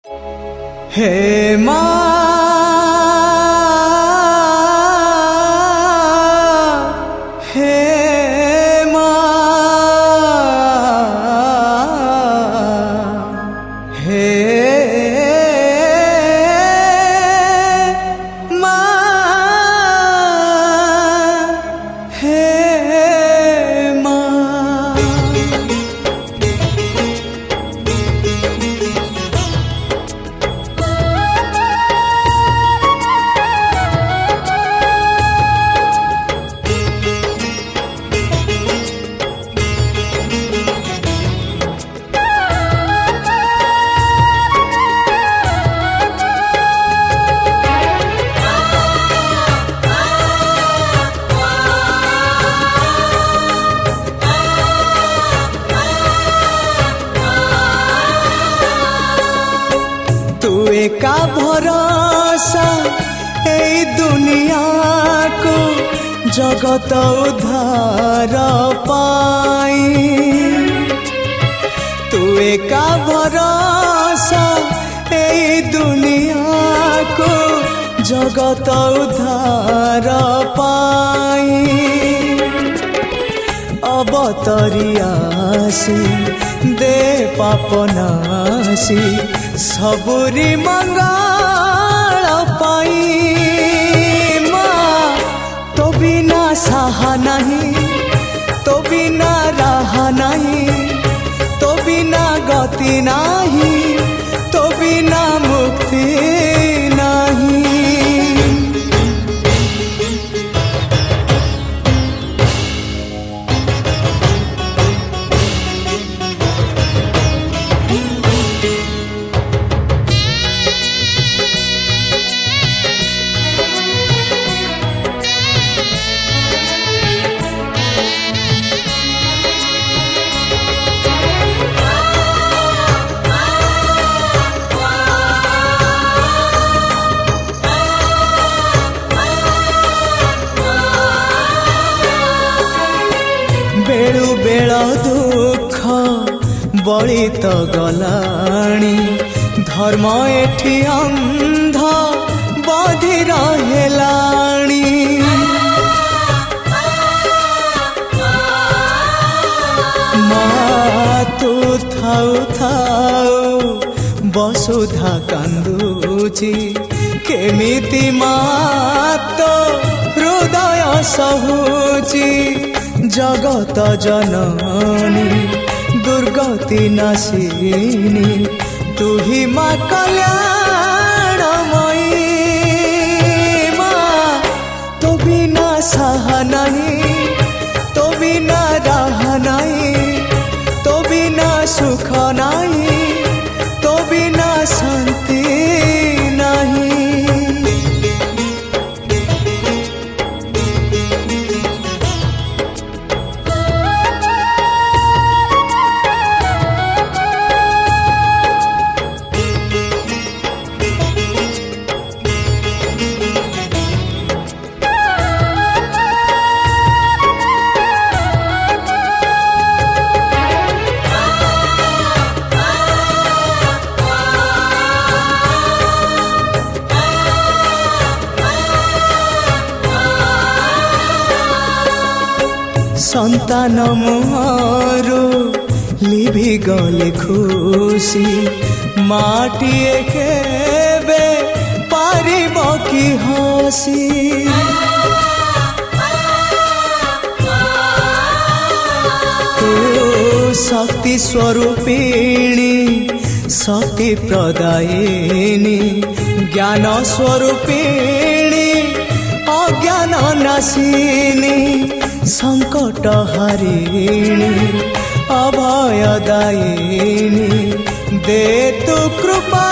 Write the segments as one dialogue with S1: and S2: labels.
S1: हे माँ हे माँ हे का भरोसा ए दुनिया को जगत उद्धार पाई तू का भरोसा ए दुनिया को जगत उद्धार पाई अवतरियासी दे पापनासी सबुरी मंगल पाई माँ तो बिना सहा नहीं तो बिना रहा नहीं तो बिना गति नहीं तो बिना मुक्ति नहीं। बेलु बेल दुख बड़ी तो गलाणी धर्म एठी अंध बधिर हेलाणी माँ तू थाउ थाउ वसुधा कांदुची केमिति माँ तो हृदय सहुची जगत जननी दुर्गति नाशिनी तू ही माँ कल्याणमयी माँ तो बिना सहा नहीं तो बिना रहा नहीं तो बिना सुख नहीं तो बिना शांति नहीं। संतान मोरू लिभि गले खुशी माटिए केबे पारिब कि हसी शक्ति स्वरूपिणी शक्ति प्रदायिनी ज्ञान स्वरूपिणी अज्ञान नाशिनी संकट हरिणी अभयदायिनी दे तू कृपा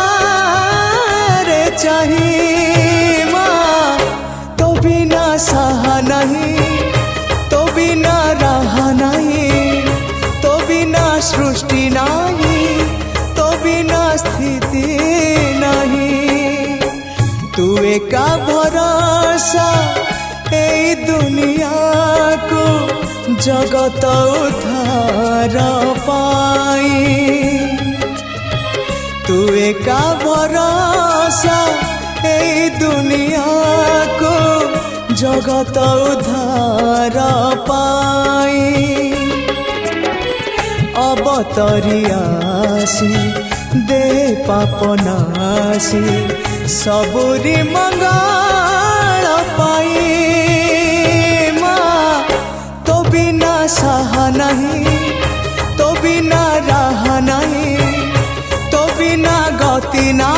S1: रे चाहिए माँ तो बिना सहा नहीं तो बिना रहा नहीं तो बिना सृष्टि नहीं तो बिना स्थिति नहीं तू एका भरोसा ए दुनिया को जगत उद्धार पाई तू तू एका भरोसा ए दुनिया को जगत उद्धार पाई अवतरियासी दे पापनासी सबुरी मंगल पाई माँ तो बिना सहा नहीं तो बिना राह नहीं तो बिना गति ना